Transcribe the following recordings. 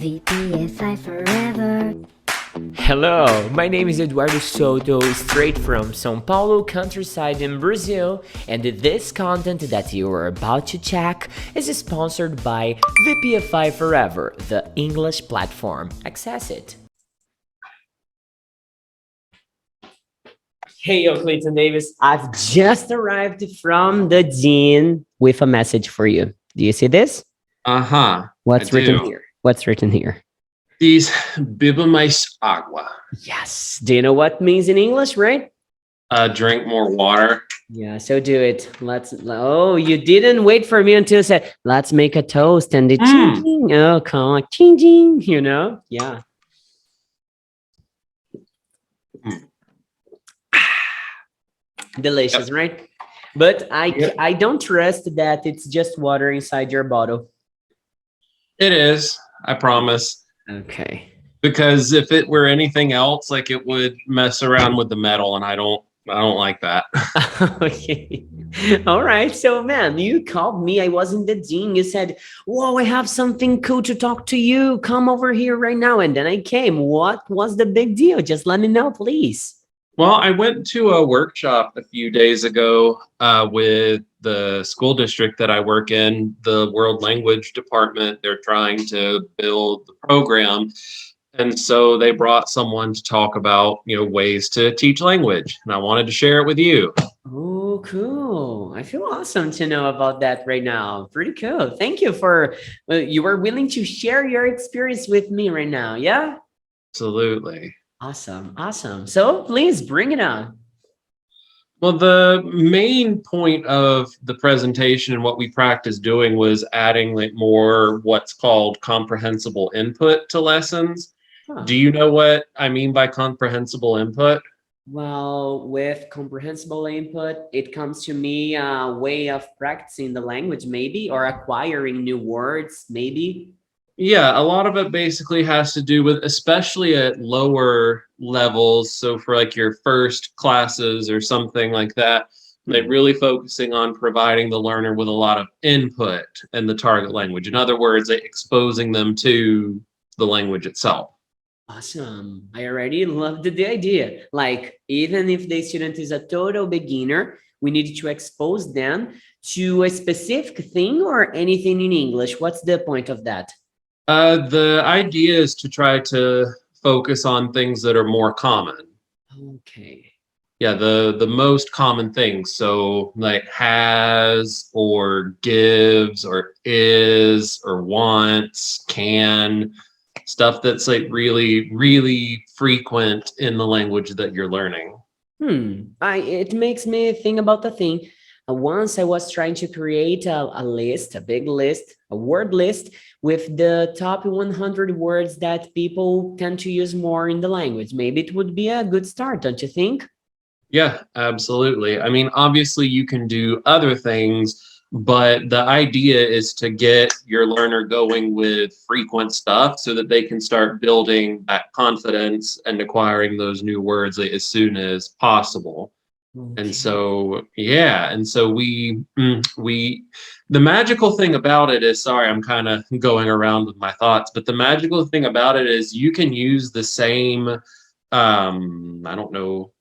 VPFI forever. Hello, my name is Eduardo Soto, straight from São Paulo countryside in Brazil, and this content that you are about to check is sponsored by VPFI Forever, the English platform. Access it. Hey, yo, Clayton Davis. I've just arrived from the Dean with a message for you. Do you see this? Uh-huh. What's written here? What's written here? Diz beba mais água. Yes. Do you know what means in English, right? Drink more water. Yeah, so do it. Oh, you didn't wait for me until you said, let's make a toast and the ching. Oh, come on, ching, you know? Yeah. Delicious, Yep. right? But I don't trust that it's just water inside your bottle. It is, I promise. Okay. Because if it were anything else, like it would mess around with the metal, and I don't like that. Okay. All right. So, man, you called me. I was in the Dean. You said, whoa, I have something cool to talk to you. Come over here right now. And then I came. What was the big deal? Just let me know, please. Well, I went to a workshop a few days ago with the school district that I work in, the World Language Department. They're trying to build the program. And so they brought someone to talk about, ways to teach language. And I wanted to share it with you. Oh, cool. I feel awesome to know about that right now. Pretty cool. Thank you for, you were willing to share your experience with me right now. Yeah? Absolutely. Awesome. Awesome. So please bring it on. Well, the main point of the presentation and what we practiced doing was adding like more what's called comprehensible input to lessons. Huh. Do you know what I mean by comprehensible input? Well, with comprehensible input, it comes to me a way of practicing the language, maybe, or acquiring new words, maybe. Yeah, a lot of it basically has to do with, especially at lower levels. So for like your first classes or something like that, they're really focusing on providing the learner with a lot of input in the target language. In other words, exposing them to the language itself. Awesome. I already loved the idea. Like, even if the student is a total beginner, we need to expose them to a specific thing or anything in English. What's the point of that? The idea is to try to focus on things that are more common. Okay. Yeah, the most common things. So like has or gives or is or wants, can, stuff that's like really, really frequent in the language that you're learning. It makes me think about the thing. Once I was trying to create a list, a big list, a word list with the top 100 words that people tend to use more in the language. Maybe it would be a good start, don't you think? Yeah, absolutely. I mean, obviously you can do other things, but the idea is to get your learner going with frequent stuff so that they can start building that confidence and acquiring those new words as soon as possible. Okay. And so, yeah, and so the magical thing about it is, sorry, I'm kind of going around with my thoughts, but the magical thing about it is you can use the same, I don't know,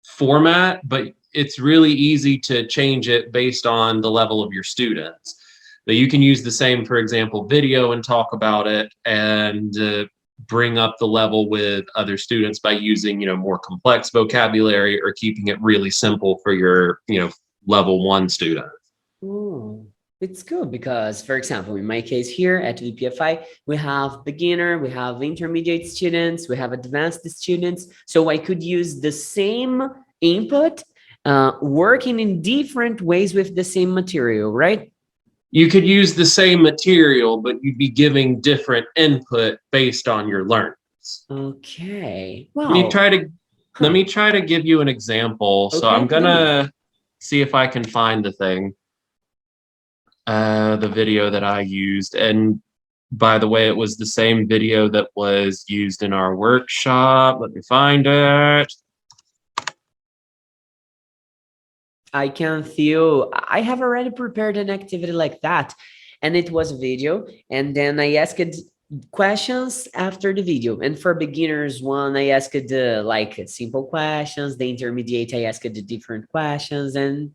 format, but it's really easy to change it based on the level of your students. But you can use the same, for example, video and talk about it and bring up the level with other students by using, more complex vocabulary or keeping it really simple for your, level 1 student. Oh, it's good because, for example, in my case here at VPFI, we have beginner, we have intermediate students, we have advanced students. So I could use the same input, working in different ways with the same material, right? You could use the same material, but you'd be giving different input based on your learners. Okay. Let me Wow. try to give you an example. So Okay, I'm gonna see if I can find the thing, the video that I used. And by the way, it was the same video that was used in our workshop. Let me find it. I can feel I have already prepared an activity like that, and it was video. And then I asked questions after the video. And for beginners one, I asked the like simple questions. The intermediate, I asked the different questions, and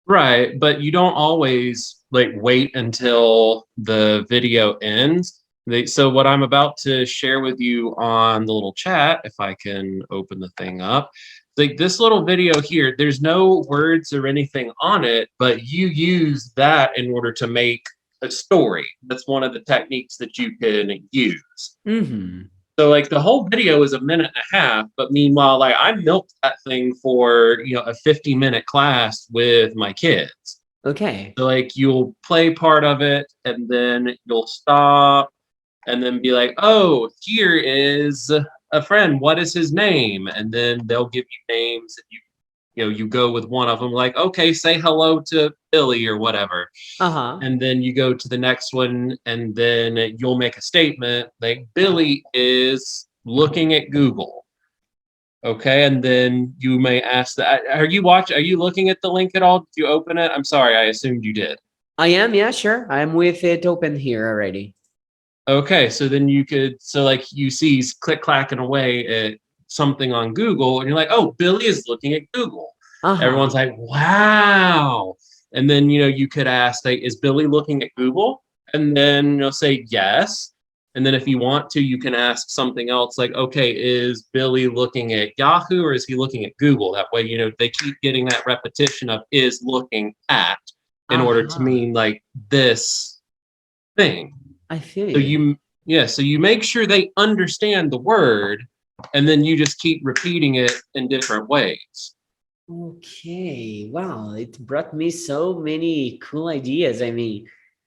Right, but you don't always like wait until the video ends. So what I'm about to share with you on the little chat, if I can open the thing up, like this little video here, there's no words or anything on it, but you use that in order to make a story. That's one of the techniques that you can use. Mm-hmm. So like the whole video is a minute and a half, but meanwhile, like I milked that thing for a 50-minute class with my kids. Okay. So like you'll play part of it and then you'll stop and then be like, oh, here is a friend. What is his name? And then they'll give you names and you go with one of them, like, okay, say hello to Billy or whatever. Uh-huh. And then you go to the next one, and then you'll make a statement like Billy is looking at Google. Okay, and then you may ask that. Are you looking at the link at all? Did you open it? I'm sorry, I assumed you did. I am, yeah, sure. I'm with it open here already. Okay, so then like you see click clacking away at something on Google, and you're like, oh, Billy is looking at Google. Uh-huh. Everyone's like, wow. And then you could ask, like, is Billy looking at Google? And then you'll say yes. And then if you want to, you can ask something else like, okay, is Billy looking at Yahoo or is he looking at Google? That way, they keep getting that repetition of is looking at in order to mean like this thing. I feel So you. so you make sure they understand the word and then you just keep repeating it in different ways. Okay, wow, it brought me so many cool ideas. I mean,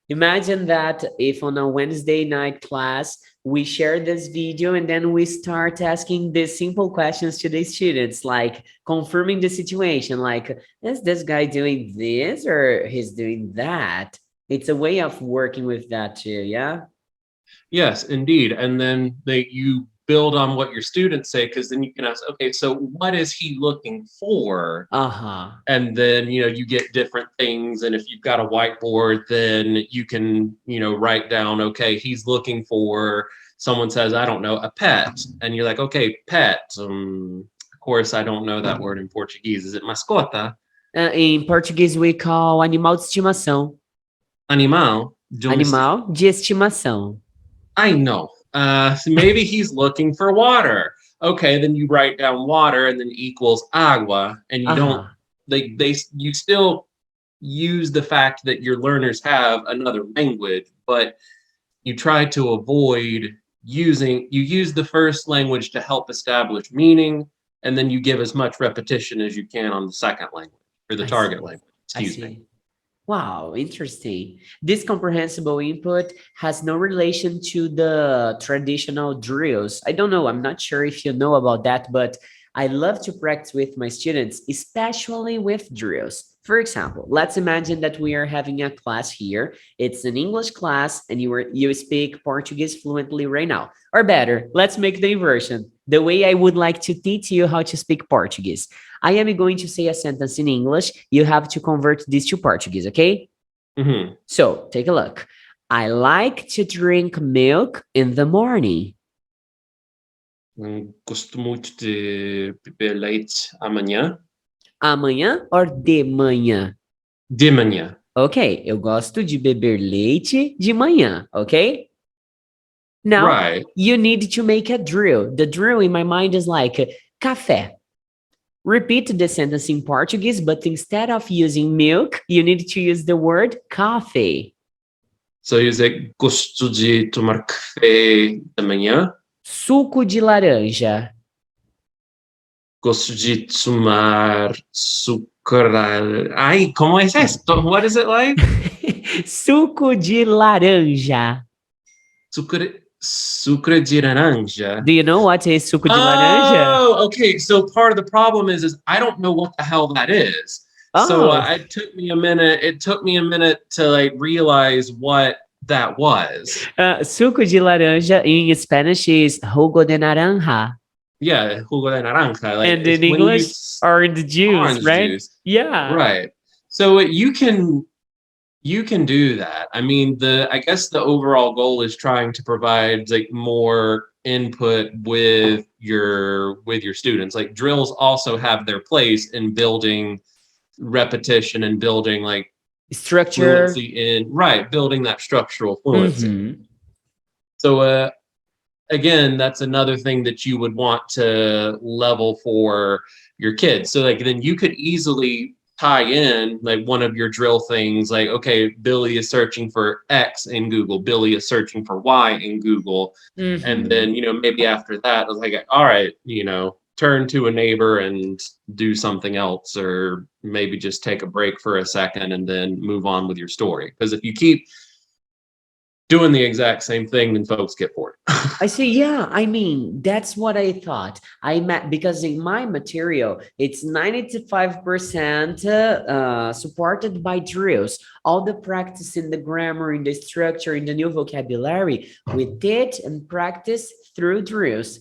imagine that if on a Wednesday night class, we share this video and then we start asking these simple questions to the students, like confirming the situation, like, is this guy doing this or he's doing that? It's a way of working with that too, yeah? Yes, indeed. And then you build on what your students say, because then you can ask, okay, so what is he looking for? Uh-huh. And then you get different things. And if you've got a whiteboard, then you can write down, okay, he's looking for, someone says, I don't know, a pet, and you're like, okay, pet. Of course, I don't know that word in Portuguese. Is it mascota? Em português we call animal de estimação. Animal. Animal de estimação. I know. So maybe he's looking for water. Okay, then you write down water and then equals agua, and you don't. You still use the fact that your learners have another language, but you try to avoid you use the first language to help establish meaning, and then you give as much repetition as you can on the second language or the target language. Excuse me. Wow, interesting. This comprehensible input has no relation to the traditional drills. I don't know, I'm not sure if you know about that, but I love to practice with my students, especially with drills. For example, let's imagine that we are having a class here. It's an English class and you speak Portuguese fluently right now. Or better, let's make the inversion. The way I would like to teach you how to speak Portuguese. I am going to say a sentence in English. You have to convert this to Portuguese, okay? Mm-hmm. So take a look. I like to drink milk in the morning. Gosto muito de beber leite amanhã. Amanhã or de manhã? De manhã. Ok, eu gosto de beber leite de manhã, ok? Now, you need to make a drill. The drill in my mind is like café. Repeat the sentence in Portuguese, but instead of using milk, you need to use the word coffee. So you say, gosto de tomar café da manhã. Suco de laranja. Gosto de tomar sucra. Ai, como é isso? What is it like? Suco de laranja. Sucre de laranja. Do you know what is suco de laranja? Oh, okay. So part of the problem is I don't know what the hell that is. Oh. So it took me a minute to like realize what that was. Suco de laranja in Spanish is jugo de naranja. Yeah, jugo de naranja. Like, and in English, orange juice, right? Juice. Yeah. Right. So you can You can do that. I mean, I guess the overall goal is trying to provide like more input with your students. Like drills also have their place in building repetition and building like Structure. fluency in right, building that structural fluency. Mm-hmm. So again, that's another thing that you would want to level for your kids. So like then you could easily tie in like one of your drill things like, okay, Billy is searching for X in Google, Billy is searching for Y in Google. And Mm-hmm. then, maybe after that, I was like, all right, turn to a neighbor and do something else, or maybe just take a break for a second and then move on with your story. Because if you keep doing the exact same thing, then folks get bored. I see. Yeah, I mean, that's what I thought. I met because in my material, it's 95% supported by drills. All the practice in the grammar, in the structure, in the new vocabulary, we did and practice through drills,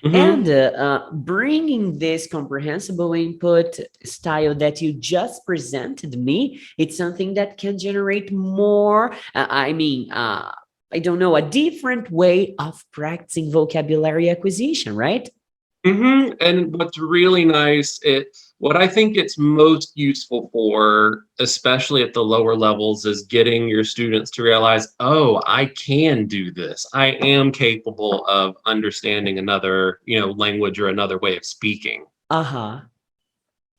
And Mhm. bringing this comprehensible input style that you just presented me, it's something that can generate more. I don't know, a different way of practicing vocabulary acquisition, right? And what's really nice, what I think it's most useful for, especially at the lower levels, is getting your students to realize, oh, I can do this. I am capable of understanding another, language or another way of speaking. Uh-huh.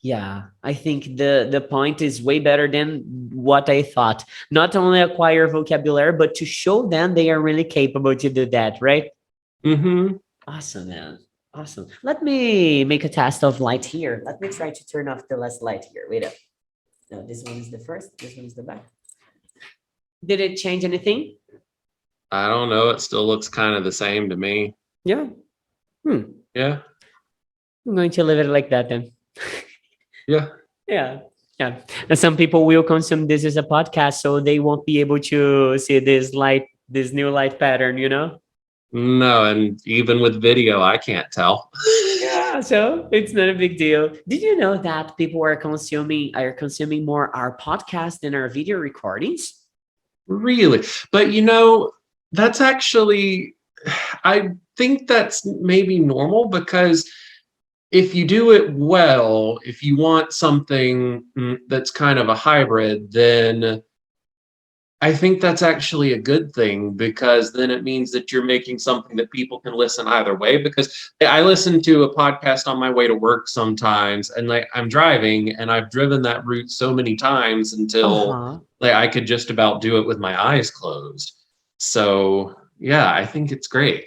Yeah, I think the point is way better than what I thought. Not only acquire vocabulary, but to show them they are really capable to do that, right? Mm-hmm. Awesome, man. Awesome. Let me make a test of light here. Let me try to turn off the last light here. Wait up. No, this one is the first. This one is the back. Did it change anything? I don't know. It still looks kind of the same to me. Yeah. Hmm. Yeah. I'm going to leave it like that then. Yeah. Yeah. Yeah. And some people will consume this as a podcast, so they won't be able to see this light, this new light pattern. No, and even with video, I can't tell. Yeah, so it's not a big deal. Did you know that people are consuming more our podcast than our video recordings? Really. But that's actually, I think that's maybe normal because if you do it well, if you want something that's kind of a hybrid, then I think that's actually a good thing because then it means that you're making something that people can listen either way. Because I listen to a podcast on my way to work sometimes, and like I'm driving and I've driven that route so many times until Uh-huh. like I could just about do it with my eyes closed. So yeah, I think it's great.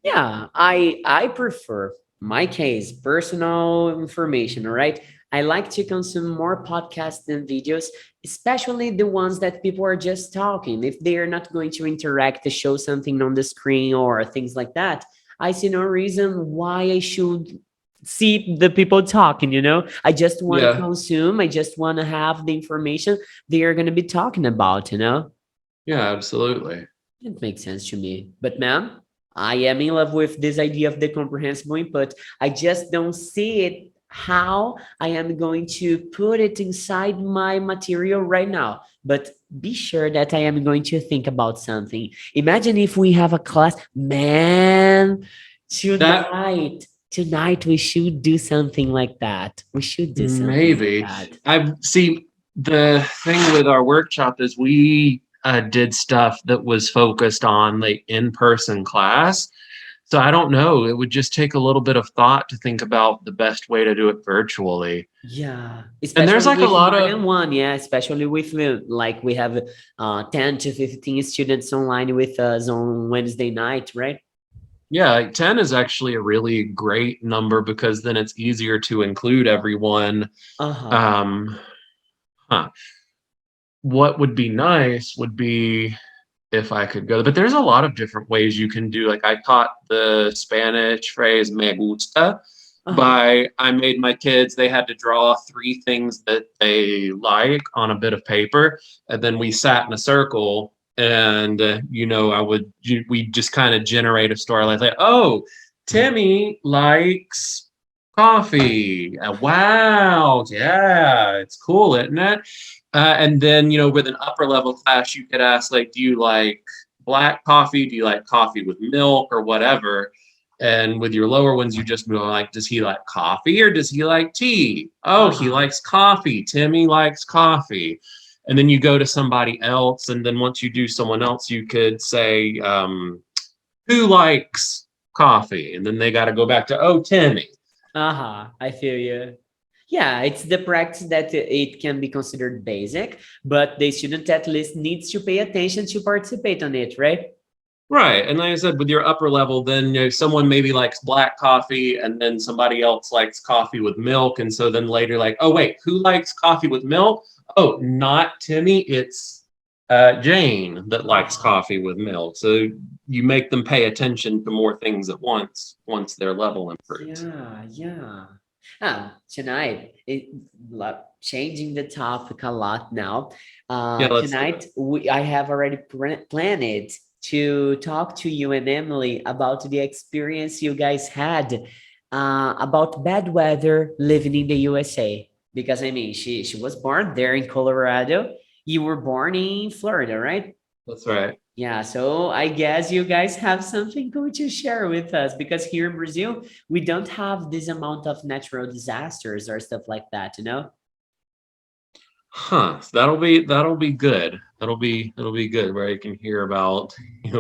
Yeah, I prefer my case, personal information, all right? I like to consume more podcasts than videos, especially the ones that people are just talking. If they are not going to interact to show something on the screen or things like that, I see no reason why I should see the people talking. I just want to Yeah, consume, I just want to have the information they are going to be talking about. yeah, absolutely. It makes sense to me. But ma'am, I am in love with this idea of the comprehensible input. I just don't see it how I am going to put it inside my material right now. But be sure that I am going to think about something. Imagine if we have a class, man, That tonight we should do something like that. We should do something like maybe. that. I see the thing with our workshop is we did stuff that was focused on like in-person class. So I don't know. It would just take a little bit of thought to think about the best way to do it virtually. Yeah, And there's especially like a with lot more of than one. Yeah, especially with like we have 10 to 15 students online with us on Wednesday night, right? yeah, like 10 is actually a really great number because then it's easier to include everyone. Uh-huh. Um, huh. What would be nice would be if I could go. But there's a lot of different ways you can do. Like I taught the Spanish phrase "me gusta" Uh-huh. by I made my kids. They had to draw three things that they like on a bit of paper, and then we sat in a circle. And we just kind of generate a story like, oh, Timmy likes Coffee. Wow. Yeah, it's cool, isn't it? And then, with an upper level class, you could ask, like, do you like black coffee? Do you like coffee with milk or whatever? And with your lower ones, you just go like, does he like coffee or does he like tea? Oh, he Uh-huh. likes coffee. Timmy likes coffee. And then you go to somebody else. And then once you do someone else, you could say, who likes coffee? And then they got to go back to, oh, Timmy. Uh-huh. I feel you. Yeah, it's the practice that it can be considered basic, but the student at least needs to pay attention to participate on it, right? Right. And like I said, with your upper level, then someone maybe likes black coffee and then somebody else likes coffee with milk. And so then later, like, oh, wait, who likes coffee with milk? Oh, not Timmy. It's Jane that likes coffee with milk. So you make them pay attention to more things at once their level improves. Yeah, yeah. Tonight, changing the topic a lot now. Yeah, let's do Tonight, it. I have already planned to talk to you and Emily about the experience you guys had about bad weather living in the USA. Because I mean, she was born there in Colorado. You were born in Florida, right? That's right. Yeah, so I guess you guys have something good to share with us because here in Brazil, we don't have this amount of natural disasters or stuff like that, you know? Huh. So that'll be good. That'll be good where you can hear about,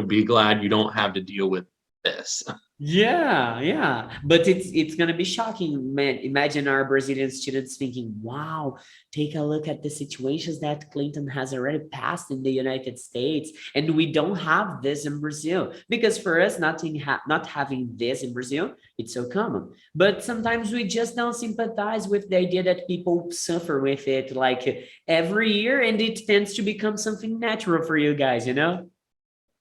be glad you don't have to deal with this. Yeah, yeah. But it's gonna be shocking, man. Imagine our Brazilian students thinking, wow, take a look at the situations that Clinton has already passed in the United States, and we don't have this in Brazil. Because for us, not having this in Brazil, it's so common. But sometimes we just don't sympathize with the idea that people suffer with it like every year, and it tends to become something natural for you guys, you know?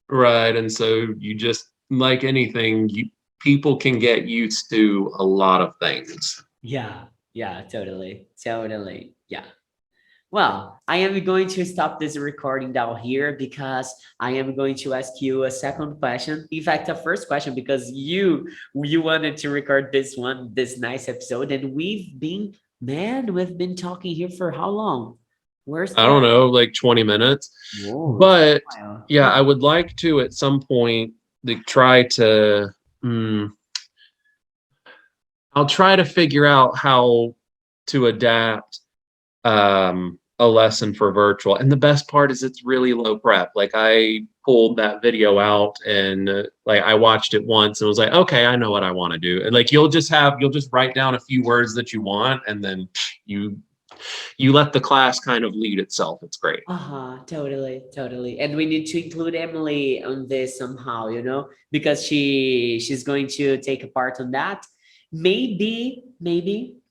Right. And so you just like anything, people can get used to a lot of things. Yeah, yeah, totally, totally. Yeah. Well, I am going to stop this recording down here because I am going to ask you a second question. In fact, a first question because you wanted to record this nice episode, and we've been talking here for how long? Where's I the don't know, like 20 minutes. Whoa, it's But a while. yeah, I would like to at some point try to I'll try to figure out how to adapt a lesson for virtual. And the best part is it's really low prep. Like I pulled that video out and like I watched it once and was like, okay, I know what I want to do. And like you'll just write down a few words that you want and then you you let the class kind of lead itself. It's great. Uh-huh, totally, totally. And we need to include Emily on this somehow, you know, because she's going to take a part on that. Maybe,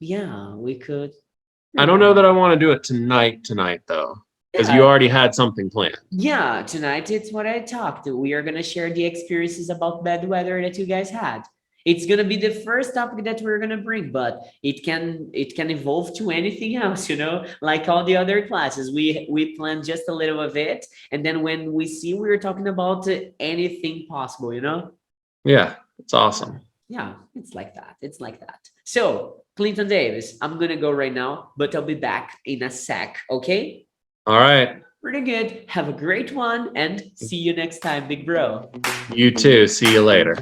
yeah, we could I don't know record. that I want to do it tonight though, because you Yeah, already had something planned. yeah, tonight it's what I talked. We are gonna share the experiences about bad weather that you guys had. It's gonna be the first topic that we're gonna bring, but it can evolve to anything else, you know, like all the other classes. We plan just a little of it, and then when we see we're talking about anything possible, you know. Yeah, it's awesome. Yeah, it's like that. It's like that. So, Clinton Davis, I'm gonna go right now, but I'll be back in a sec, okay? All right. Pretty good. Have a great one and see you next time, big bro. You too. See you later.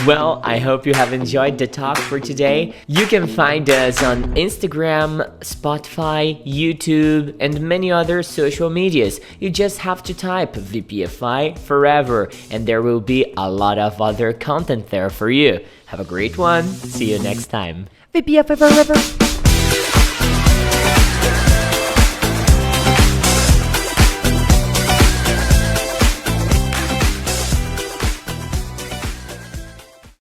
Well, I hope you have enjoyed the talk for today. You can find us on Instagram, Spotify, YouTube, and many other social medias. You just have to type VPFI forever, and there will be a lot of other content there for you. Have a great one. See you next time. VPFI forever.